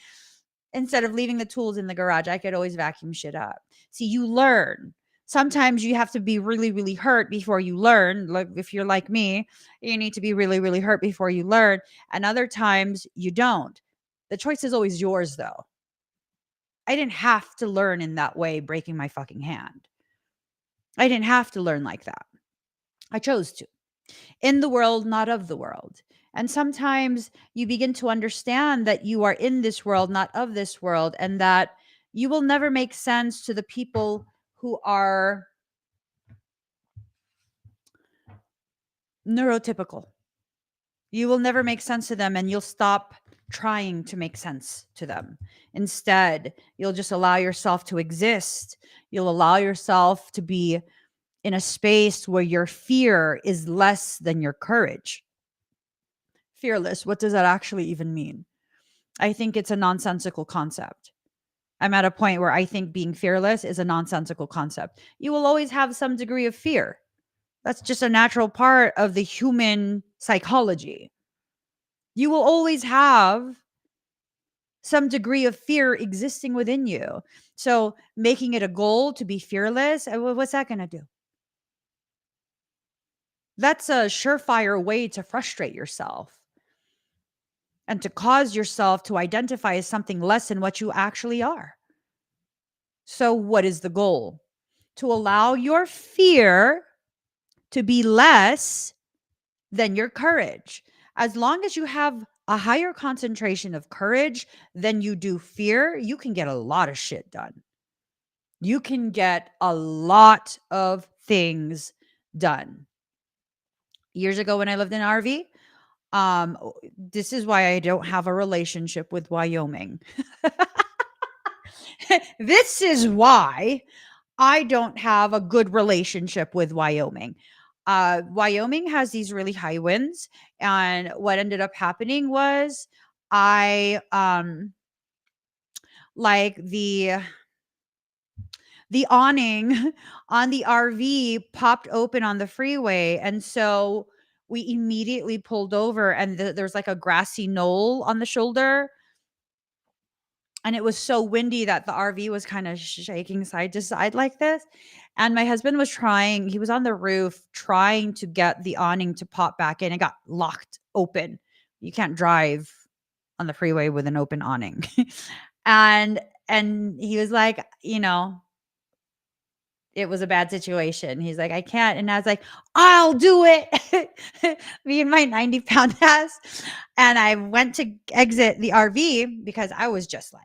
instead of leaving the tools in the garage. I could always vacuum shit up. See, you learn. Sometimes you have to be really, really hurt before you learn. Like if you're like me, you need to be really, really hurt before you learn. And other times you don't. The choice is always yours, though. I didn't have to learn in that way, breaking my fucking hand. I didn't have to learn like that. I chose to. In the world, not of the world. And sometimes you begin to understand that you are in this world, not of this world, and that you will never make sense to the people who are neurotypical. You will never make sense to them, and you'll stop trying to make sense to them. Instead, you'll just allow yourself to exist. You'll allow yourself to be in a space where your fear is less than your courage. Fearless, what does that actually even mean? I think it's a nonsensical concept. I'm at a point where I think being fearless is a nonsensical concept. You will always have some degree of fear. That's just a natural part of the human psychology. You will always have some degree of fear existing within you. So making it a goal to be fearless, what's that going to do? That's a surefire way to frustrate yourself and to cause yourself to identify as something less than what you actually are. So what is the goal? To allow your fear to be less than your courage. As long as you have a higher concentration of courage than you do fear, you can get a lot of shit done. You can get a lot of things done. Years ago when I lived in an RV, this is why I don't have a relationship with Wyoming. This is why I don't have a good relationship with Wyoming. Wyoming has these really high winds, and what ended up happening was I like the awning on the RV popped open on the freeway, and so we immediately pulled over, and there's like a grassy knoll on the shoulder. And it was so windy that the RV was kind of shaking side to side like this. And my husband was trying, he was on the roof trying to get the awning to pop back in. It got locked open. You can't drive on the freeway with an open awning. and and he was like, it was a bad situation. He's like, I can't. And I was like, I'll do it. Me and my 90-pound ass. And I went to exit the RV because I was just like,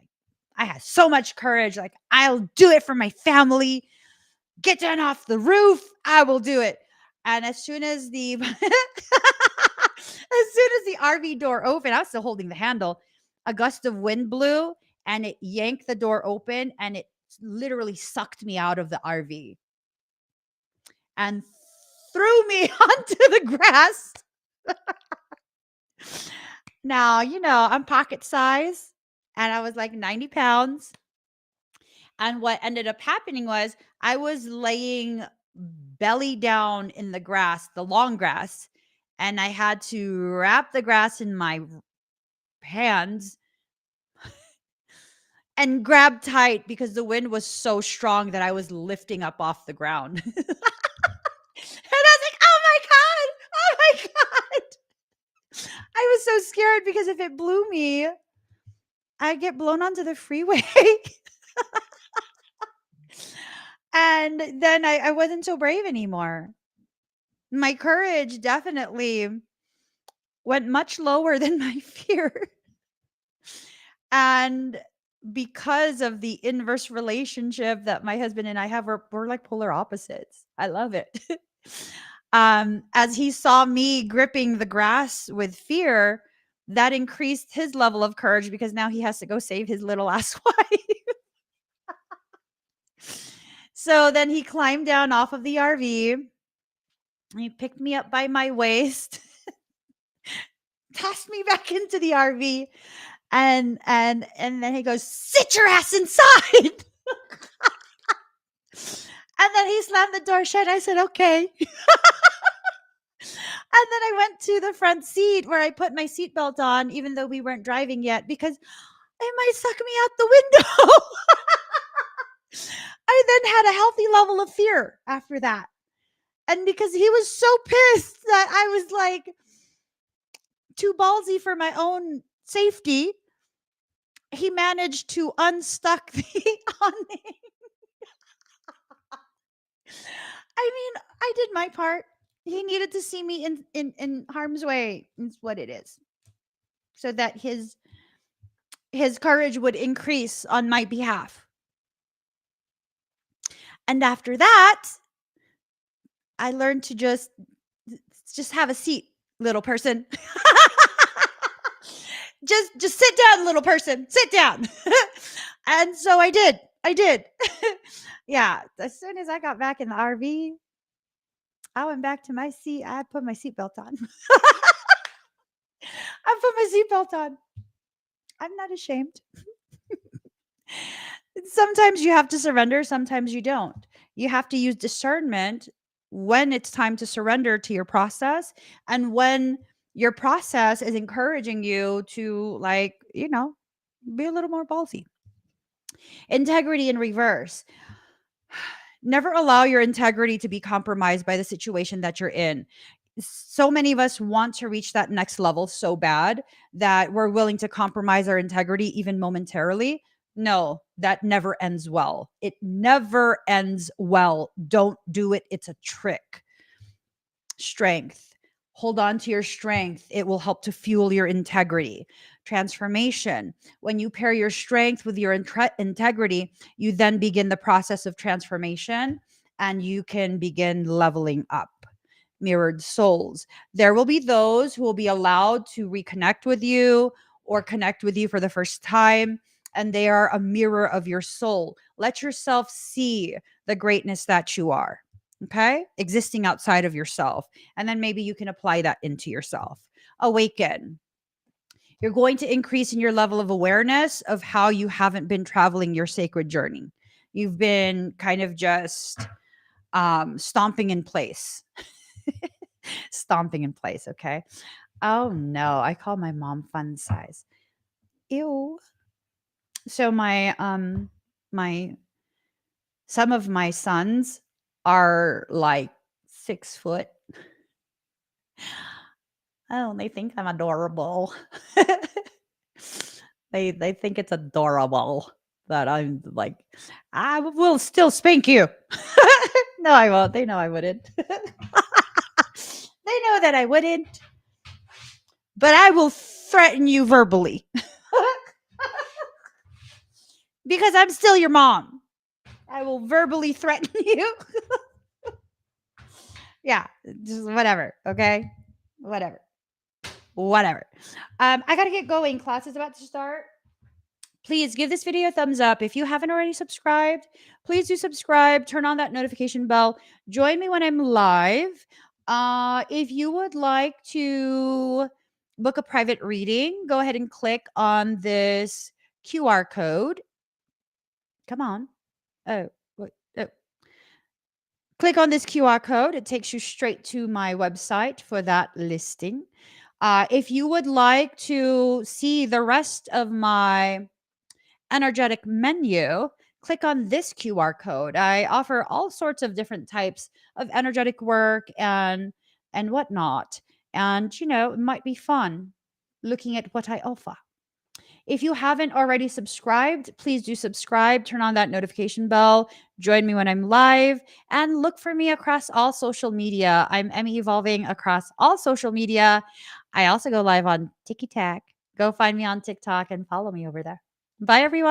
I had so much courage. Like, I'll do it for my family. Get down off the roof. I will do it. And as soon as the RV door opened, I was still holding the handle. A gust of wind blew and it yanked the door open and it literally sucked me out of the RV and threw me onto the grass. Now, I'm pocket size and I was like 90 pounds. And what ended up happening was I was laying belly down in the grass, the long grass, and I had to wrap the grass in my hands and grab tight because the wind was so strong that I was lifting up off the ground. And I was like, oh my God. I was so scared because if it blew me, I'd get blown onto the freeway. And then I wasn't so brave anymore. My courage definitely went much lower than my fear. And because of the inverse relationship that my husband and I have, we're like polar opposites. I love it. As he saw me gripping the grass with fear, that increased his level of courage because now he has to go save his little ass wife. So then he climbed down off of the RV. He picked me up by my waist, tossed me back into the RV, and then he goes, "Sit your ass inside." And then he slammed the door shut. I said, "Okay." And then I went to the front seat where I put my seatbelt on, even though we weren't driving yet, because it might suck me out the window. I then had a healthy level of fear after that. And because he was so pissed that I was like too ballsy for my own safety, he managed to unstuck the awning. I mean, I did my part. He needed to see me in harm's way. Is what it is, so that his courage would increase on my behalf. And after that, I learned to just have a seat, little person. just sit down, little person. Sit down. And so I did. Yeah. As soon as I got back in the RV, I went back to my seat. I put my seatbelt on. I put my seatbelt on. I'm not ashamed. Sometimes you have to surrender, sometimes you don't. You have to use discernment when it's time to surrender to your process and when your process is encouraging you to, like, be a little more ballsy. Integrity in reverse. Never allow your integrity to be compromised by the situation that you're in. So many of us want to reach that next level so bad that we're willing to compromise our integrity even momentarily. No, that never ends well. It never ends well. Don't do it. It's a trick. Strength. Hold on to your strength. It will help to fuel your integrity. Transformation. When you pair your strength with your integrity, you then begin the process of transformation and you can begin leveling up. Mirrored souls. There will be those who will be allowed to reconnect with you or connect with you for the first time, and they are a mirror of your soul. Let yourself see the greatness that you are. Okay, existing outside of yourself. And then maybe you can apply that into yourself. Awaken. You're going to increase in your level of awareness of how you haven't been traveling your sacred journey. You've been kind of just stomping in place. Stomping in place. Okay. Oh no, I call my mom fun size. Ew. So my some of my sons are like 6 foot. Oh, they think I'm adorable. They think it's adorable that I'm like, I will still spank you. No, I won't. They know I wouldn't. They know that I wouldn't, but I will threaten you verbally because I'm still your mom. I will verbally threaten you. Yeah, just whatever. Okay, whatever. I gotta get going. Class is about to start. Please give this video a thumbs up. If you haven't already subscribed, please do subscribe. Turn on that notification bell. Join me when I'm live. If you would like to book a private reading, go ahead and click on this QR code. Come on. Oh, what? Oh. Click on this QR code. It takes you straight to my website for that listing. If you would like to see the rest of my energetic menu, click on this QR code. I offer all sorts of different types of energetic work and whatnot. And it might be fun looking at what I offer. If you haven't already subscribed, please do subscribe, turn on that notification bell, join me when I'm live, and look for me across all social media. I'm Emmy Evolving across all social media. I also go live on TikTok. Go find me on TikTok and follow me over there. Bye, everyone.